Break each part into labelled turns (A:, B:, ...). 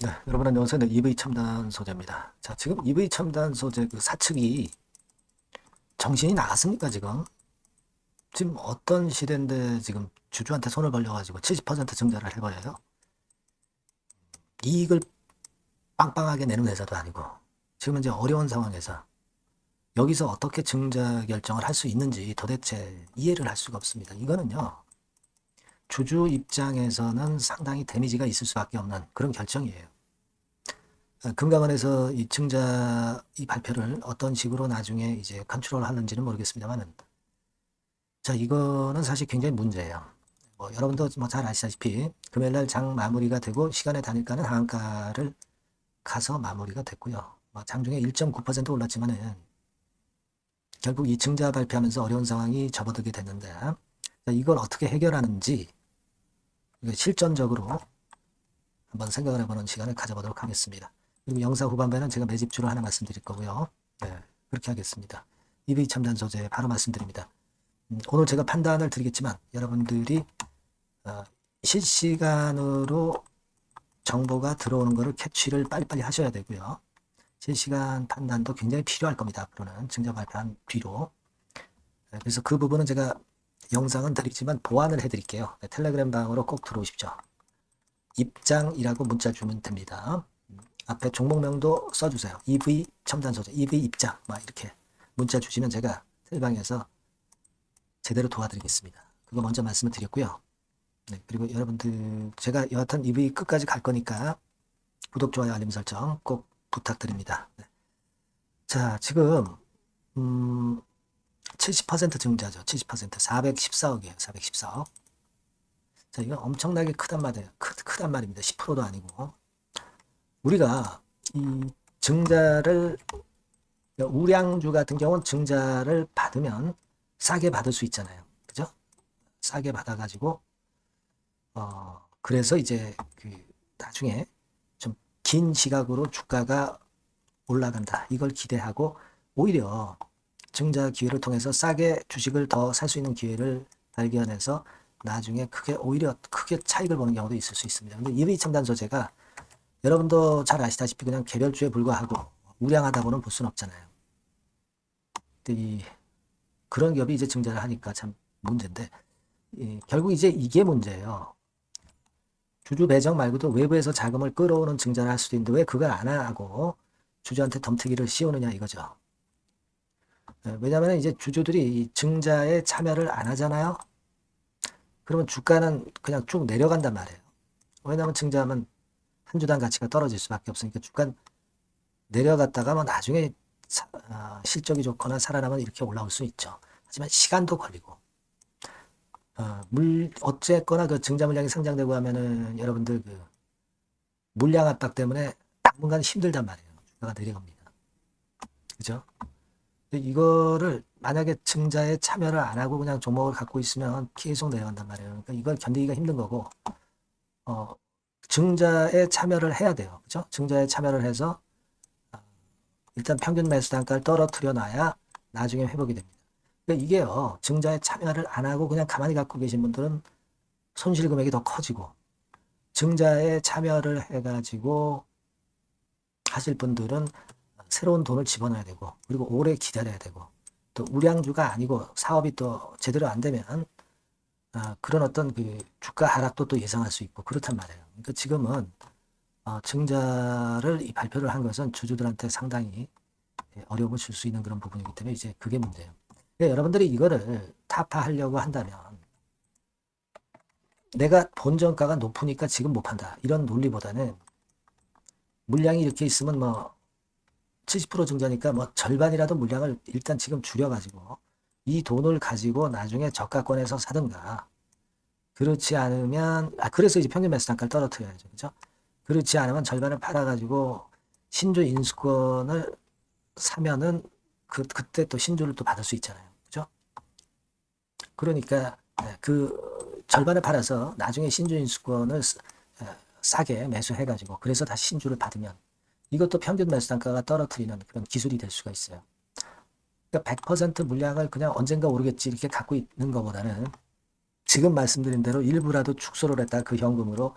A: 네, 여러분 안녕하세요. 네, EV 첨단 소재입니다. 자, 지금 EV 첨단 소재 그 사측이 정신이 나갔습니까, 지금? 지금 어떤 시대인데 지금 주주한테 손을 벌려가지고 70% 증자를 해버려요? 이익을 빵빵하게 내는 회사도 아니고, 지금 이제 어려운 상황에서 여기서 어떻게 증자 결정을 할 수 있는지 도대체 이해를 할 수가 없습니다. 이거는요, 주주 입장에서는 상당히 데미지가 있을 수밖에 없는 그런 결정이에요. 금감원에서 이 증자 이 발표를 어떤 식으로 나중에 이제 컨트롤 하는지는 모르겠습니다만은, 자, 이거는 사실 굉장히 문제예요. 뭐 여러분도 뭐 잘 아시다시피 금요일날 장 마무리가 되고 시간의 단일가는 하한가를 가서 마무리가 됐고요. 뭐 장중에 1.9% 올랐지만은 결국 이 증자 발표하면서 어려운 상황이 접어들게 됐는데, 자, 이걸 어떻게 해결하는지 실전적으로 한번 생각을 해보는 시간을 가져보도록 하겠습니다. 그리고 영상 후반부에는 제가 매집주를 하나 말씀드릴 거고요. 네, 그렇게 하겠습니다. EV 첨단 소재 바로 말씀드립니다. 오늘 제가 판단을 드리겠지만 여러분들이 어, 실시간으로 정보가 들어오는 것을 캐치를 빨리빨리 하셔야 되고요. 실시간 판단도 굉장히 필요할 겁니다. 앞으로는 증자 발표한 뒤로. 네, 그래서 그 부분은 제가 영상은 드리지만 보완을 해드릴게요. 네, 텔레그램 방으로 꼭 들어오십시오. 입장이라고 문자 주면 됩니다. 앞에 종목명도 써주세요. EV 첨단 소재, EV 입장 막 이렇게 문자 주시면 제가 텔방에서 제대로 도와드리겠습니다. 그거 먼저 말씀을 드렸고요. 네, 그리고 여러분들 제가 여하튼 EV 끝까지 갈 거니까 구독, 좋아요, 알림 설정 꼭 부탁드립니다. 네. 자, 지금 70% 증자죠. 70% 414억이에요. 414억. 자, 이거 엄청나게 크단 말이에요. 크단 말입니다. 10%도 아니고. 우리가 이 증자를 우량주 같은 경우는 증자를 받으면 싸게 받을 수 있잖아요. 그죠? 싸게 받아가지고 그래서 이제 그 나중에 좀 긴 시각으로 주가가 올라간다. 이걸 기대하고 오히려 증자 기회를 통해서 싸게 주식을 더 살 수 있는 기회를 발견해서 나중에 오히려 크게 차익을 보는 경우도 있을 수 있습니다. 근데 EV 첨단 소재가 여러분도 잘 아시다시피 그냥 개별주에 불과하고 우량하다고는 볼 수는 없잖아요. 그런 기업이 이제 증자를 하니까 참 문제인데 결국 이제 이게 문제예요. 주주 배정 말고도 외부에서 자금을 끌어오는 증자를 할 수도 있는데 왜 그걸 안 하고 주주한테 덤태기를 씌우느냐 이거죠. 왜냐하면 이제 주주들이 이 증자에 참여를 안 하잖아요. 그러면 주가는 그냥 쭉 내려간단 말이에요. 왜냐하면 증자하면 한 주당 가치가 떨어질 수밖에 없으니까 주가 내려갔다가 뭐 나중에 실적이 좋거나 살아나면 이렇게 올라올 수 있죠. 하지만 시간도 걸리고 어쨌거나 그 증자 물량이 상장되고 하면은 여러분들 그 물량 압박 때문에 당분간 힘들단 말이에요. 주가가 내려갑니다. 그죠? 이거를 만약에 증자에 참여를 안 하고 그냥 종목을 갖고 있으면 계속 내려간단 말이에요. 그러니까 이걸 견디기가 힘든 거고, 증자에 참여를 해야 돼요. 그죠? 증자에 참여를 해서 일단 평균 매수 단가를 떨어뜨려 놔야 나중에 회복이 됩니다. 그러니까 이게요, 증자에 참여를 안 하고 그냥 가만히 갖고 계신 분들은 손실 금액이 더 커지고, 증자에 참여를 해가지고 하실 분들은 새로운 돈을 집어넣어야 되고, 그리고 오래 기다려야 되고, 또 우량주가 아니고 사업이 또 제대로 안 되면 그런 어떤 그 주가 하락도 또 예상할 수 있고 그렇단 말이에요. 그러니까 지금은 증자를 이 발표를 한 것은 주주들한테 상당히 어려움을 줄 수 있는 그런 부분이기 때문에 이제 그게 문제예요. 그러니까 여러분들이 이거를 타파하려고 한다면 내가 본전가가 높으니까 지금 못 판다. 이런 논리보다는 물량이 이렇게 있으면 뭐 70% 증자니까 뭐 절반이라도 물량을 일단 지금 줄여가지고 이 돈을 가지고 나중에 저가권에서 사든가 그렇지 않으면 그래서 이제 평균 매수 단가를 떨어뜨려야죠. 그죠? 그렇지 않으면 절반을 팔아가지고 신주 인수권을 사면은 그때 또 신주를 또 받을 수 있잖아요. 그죠? 그러니까 그 절반을 팔아서 나중에 신주 인수권을 싸게 매수해가지고 그래서 다시 신주를 받으면 이것도 평균 매수 단가가 떨어뜨리는 그런 기술이 될 수가 있어요. 그러니까 100% 물량을 그냥 언젠가 오르겠지 이렇게 갖고 있는 것보다는 지금 말씀드린 대로 일부라도 축소를 했다 그 현금으로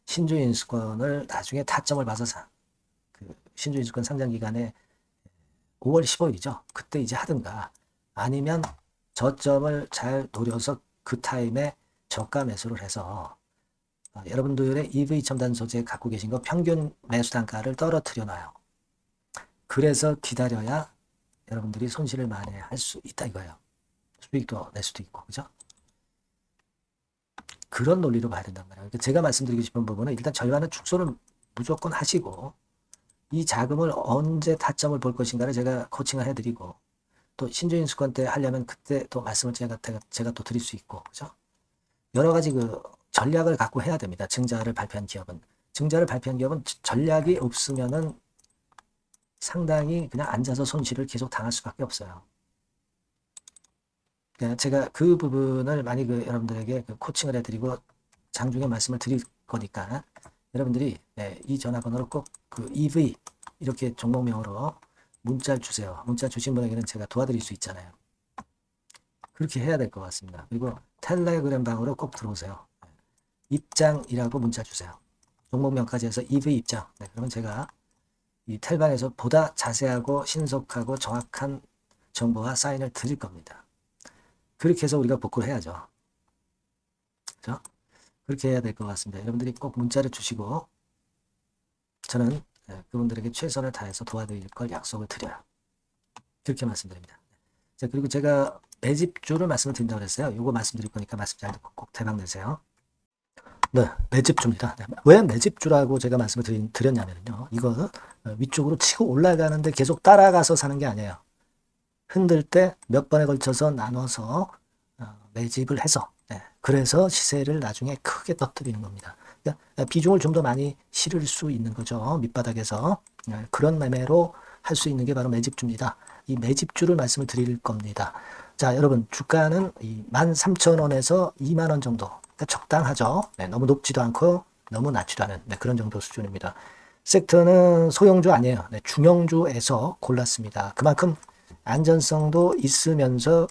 A: 신주인수권을 나중에 타점을 봐서 그 신주인수권 상장 기간에 5월 15일이죠. 그때 이제 하든가 아니면 저점을 잘 노려서 그 타임에 저가 매수를 해서 여러분들의 EV 첨단 소재 갖고 계신 거 평균 매수 단가를 떨어뜨려 놔요. 그래서 기다려야 여러분들이 손실을 만회할 수 있다 이거예요. 수익도 낼 수도 있고, 그죠? 그런 논리로 봐야 된단 말이에요. 그러니까 제가 말씀드리고 싶은 부분은 일단 절반은 축소를 무조건 하시고 이 자금을 언제 타점을 볼 것인가를 제가 코칭을 해드리고 또 신주인수권 때 하려면 그때 또 말씀을 제가 또 드릴 수 있고, 그죠? 여러 가지 그 전략을 갖고 해야 됩니다. 증자를 발표한 기업은. 증자를 발표한 기업은 전략이 없으면은 상당히 그냥 앉아서 손실을 계속 당할 수밖에 없어요. 제가 그 부분을 많이 여러분들에게 코칭을 해드리고 장중에 말씀을 드릴 거니까 여러분들이 이 전화번호로 꼭 그 EV 이렇게 종목명으로 문자를 주세요. 문자 주신 분에게는 제가 도와드릴 수 있잖아요. 그렇게 해야 될 것 같습니다. 그리고 텔레그램 방으로 꼭 들어오세요. 입장이라고 문자 주세요. 종목명까지 해서 EV 입장. 그러면 제가 이 텔방에서 보다 자세하고 신속하고 정확한 정보와 사인을 드릴 겁니다. 그렇게 해서 우리가 복구를 해야죠. 그렇죠? 그렇게 해야 될 것 같습니다. 여러분들이 꼭 문자를 주시고 저는 그분들에게 최선을 다해서 도와드릴 걸 약속을 드려요. 그렇게 말씀드립니다. 자, 그리고 제가 매집주를 말씀을 드린다고 했어요. 요거 말씀드릴 거니까 말씀 잘 듣고 꼭 대박 내세요. 네, 매집주입니다. 왜 매집주라고 제가 말씀을 드렸냐면요. 이거 위쪽으로 치고 올라가는데 계속 따라가서 사는 게 아니에요. 흔들 때 몇 번에 걸쳐서 나눠서 매집을 해서 그래서 시세를 나중에 크게 터뜨리는 겁니다. 그러니까 비중을 좀 더 많이 실을 수 있는 거죠. 밑바닥에서 그런 매매로 할 수 있는 게 바로 매집주입니다. 이 매집주를 말씀을 드릴 겁니다. 자, 여러분 주가는 13,000원에서 2만 원 정도. 그러니까 적당하죠. 너무 높지도 않고 너무 낮지도 않은 그런 정도 수준입니다. 섹터는 소형주 아니에요. 중형주에서 골랐습니다. 그만큼 안전성도 있으면서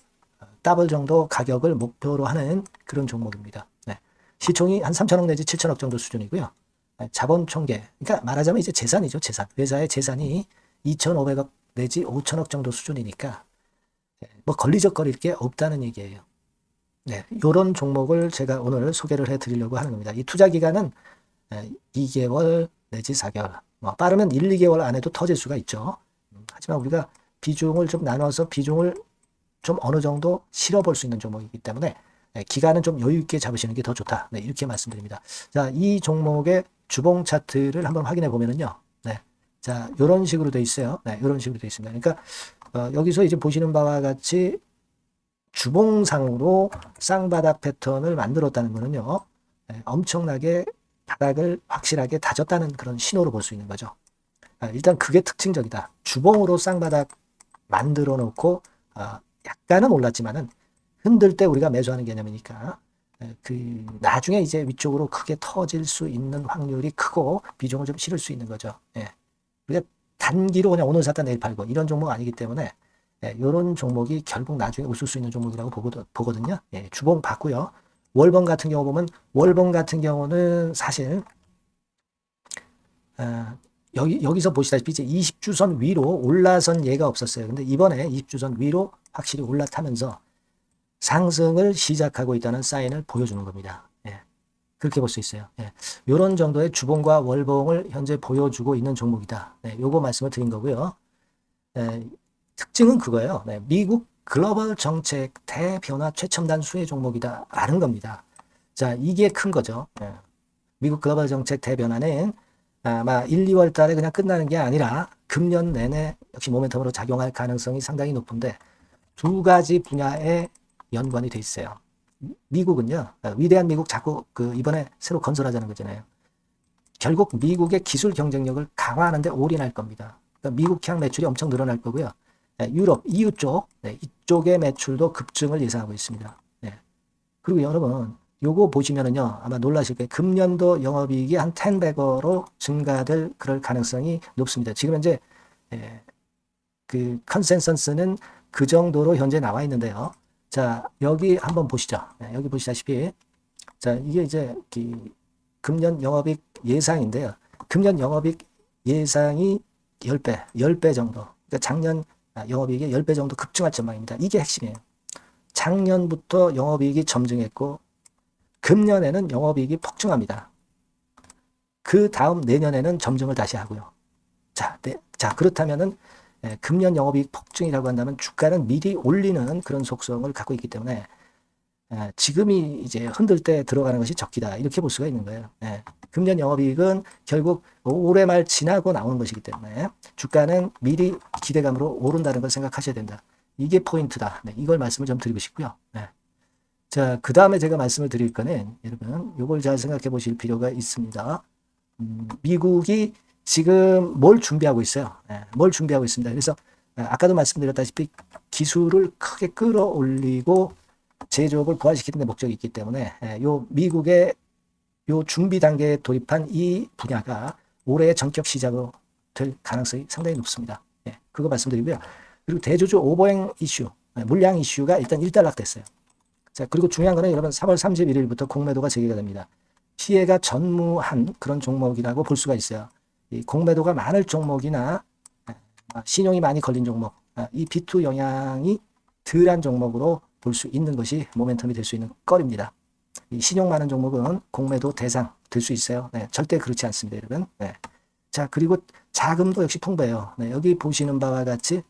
A: 더블 정도 가격을 목표로 하는 그런 종목입니다. 시총이 한 3천억 내지 7천억 정도 수준이고요. 자본 총계, 그러니까 말하자면 이제 재산이죠. 재산. 회사의 재산이 2,500억 내지 5천억 정도 수준이니까 뭐 걸리적거릴 게 없다는 얘기예요. 이런 종목을 제가 오늘 소개를 해드리려고 하는 겁니다. 이 투자 기간은 2개월 내지 4개월, 빠르면 1, 2개월 안에도 터질 수가 있죠. 하지만 우리가 비중을 좀 나눠서 비중을 좀 어느 정도 실어볼 수 있는 종목이기 때문에 기간은 좀 여유 있게 잡으시는 게 더 좋다. 이렇게 말씀드립니다. 자, 이 종목의 주봉 차트를 한번 확인해 보면은요. 자, 이런 식으로 돼 있어요. 이런 식으로 돼 있습니다. 그러니까 여기서 이제 보시는 바와 같이 주봉상으로 쌍바닥 패턴을 만들었다는 거는요. 엄청나게 바닥을 확실하게 다졌다는 그런 신호로 볼 수 있는 거죠. 일단 그게 특징적이다. 주봉으로 쌍바닥 만들어 놓고 약간은 올랐지만은 흔들 때 우리가 매수하는 개념이니까 그 나중에 이제 위쪽으로 크게 터질 수 있는 확률이 크고 비중을 좀 실을 수 있는 거죠. 우리가 단기로 그냥 오늘 샀다 내일 팔고 이런 종목 아니기 때문에 이런 종목이 결국 나중에 웃을 수 있는 종목이라고 보거든요. 주봉 봤고요. 월봉 같은 경우 보면 월봉 같은 경우는 사실 여기서 보시다시피 이제 20주선 위로 올라선 예가 없었어요. 근데 이번에 20주선 위로 확실히 올라타면서 상승을 시작하고 있다는 사인을 보여주는 겁니다. 그렇게 볼 수 있어요. 이런 정도의 주봉과 월봉을 현재 보여주고 있는 종목이다. 요거 말씀을 드린 거고요. 특징은 그거예요. 미국 글로벌 정책 대변화 최첨단 수혜 종목이다 라는 겁니다. 자, 이게 큰 거죠. 미국 글로벌 정책 대변화는 아마 1, 2월 달에 그냥 끝나는 게 아니라 금년 내내 역시 모멘텀으로 작용할 가능성이 상당히 높은데 두 가지 분야에 연관이 돼 있어요. 미국은요, 위대한 미국 자꾸 이번에 새로 건설하자는 거잖아요. 결국 미국의 기술 경쟁력을 강화하는데 올인할 겁니다. 그러니까 미국향 매출이 엄청 늘어날 거고요. 유럽, EU 쪽, 이쪽의 매출도 급증을 예상하고 있습니다. 그리고 여러분, 요거 보시면은요, 아마 놀라실 거예요. 금년도 영업이익이 한 10배로 증가될 그럴 가능성이 높습니다. 지금 현재 그 컨센서스는 그 정도로 현재 나와 있는데요. 자, 여기 한번 보시죠. 여기 보시다시피 자, 이게 이제 금년 영업이익 예상인데요. 금년 영업이익 예상이 10배 정도. 그러니까 작년 영업이익이 10배 정도 급증할 전망입니다. 이게 핵심이에요. 작년부터 영업이익이 점증했고 금년에는 영업이익이 폭증합니다. 그 다음 내년에는 점증을 다시 하고요. 자, 그렇다면은 금년 영업이익 폭증이라고 한다면 주가는 미리 올리는 그런 속성을 갖고 있기 때문에 지금이 이제 흔들 때 들어가는 것이 적기다. 이렇게 볼 수가 있는 거예요. 금년 영업이익은 결국 올해 말 지나고 나오는 것이기 때문에 주가는 미리 기대감으로 오른다는 걸 생각하셔야 된다. 이게 포인트다. 이걸 말씀을 좀 드리고 싶고요. 자, 그 다음에 제가 말씀을 드릴 거는 여러분 이걸 잘 생각해 보실 필요가 있습니다. 미국이 지금 뭘 준비하고 있어요. 뭘 준비하고 있습니다. 그래서 아까도 말씀드렸다시피 기술을 크게 끌어올리고 제조업을 부활시키는 데 목적이 있기 때문에 요 미국의 요 준비 단계에 돌입한 이 분야가 올해의 전격 시작으로 될 가능성이 상당히 높습니다. 그거 말씀드리고요. 그리고 대주주 오버행 이슈, 물량 이슈가 일단 일단락됐어요. 자, 그리고 중요한 거는 여러분 3월 31일부터 공매도가 재개가 됩니다. 피해가 전무한 그런 종목이라고 볼 수가 있어요. 이 공매도가 많을 종목이나 신용이 많이 걸린 종목, 이 B2 영향이 덜한 종목으로 볼 수 있는 것이 모멘텀이 될 수 있는 거리입니다. 이 신용 많은 종목은 공매도 대상 될 수 있어요. 절대 그렇지 않습니다, 여러분. 자, 그리고 자금도 역시 풍부해요. 여기 보시는 바와 같이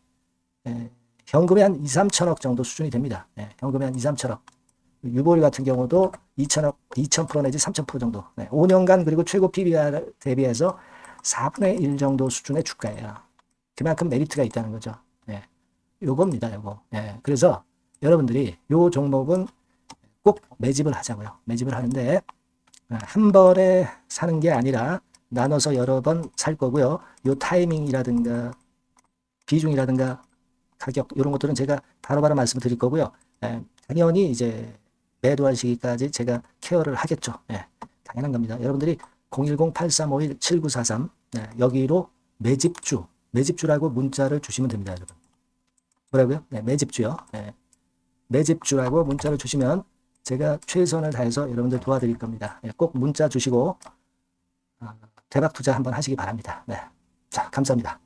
A: 현금이 한 2, 3천억 정도 수준이 됩니다. 현금이 한 2, 3천억. 유보율 같은 경우도 2천억, 2,000% 내지 3,000% 정도. 5년간 그리고 최고 PBR 대비해서 4분의 1 정도 수준의 주가예요. 그만큼 메리트가 있다는 거죠. 요겁니다, 요거. 그래서 여러분들이 요 종목은 꼭 매집을 하자고요. 매집을 하는데 한 번에 사는 게 아니라 나눠서 여러 번 살 거고요. 요 타이밍이라든가 비중이라든가 가격 이런 것들은 제가 바로바로 말씀을 드릴 거고요. 당연히 이제 매도할 시기까지 제가 케어를 하겠죠. 당연한 겁니다. 여러분들이 010-8351-7943 여기로 매집주라고 문자를 주시면 됩니다, 여러분. 뭐라고요? 매집주요. 매집주라고 문자를 주시면 제가 최선을 다해서 여러분들 도와드릴 겁니다. 꼭 문자 주시고 대박 투자 한번 하시기 바랍니다. 자, 감사합니다.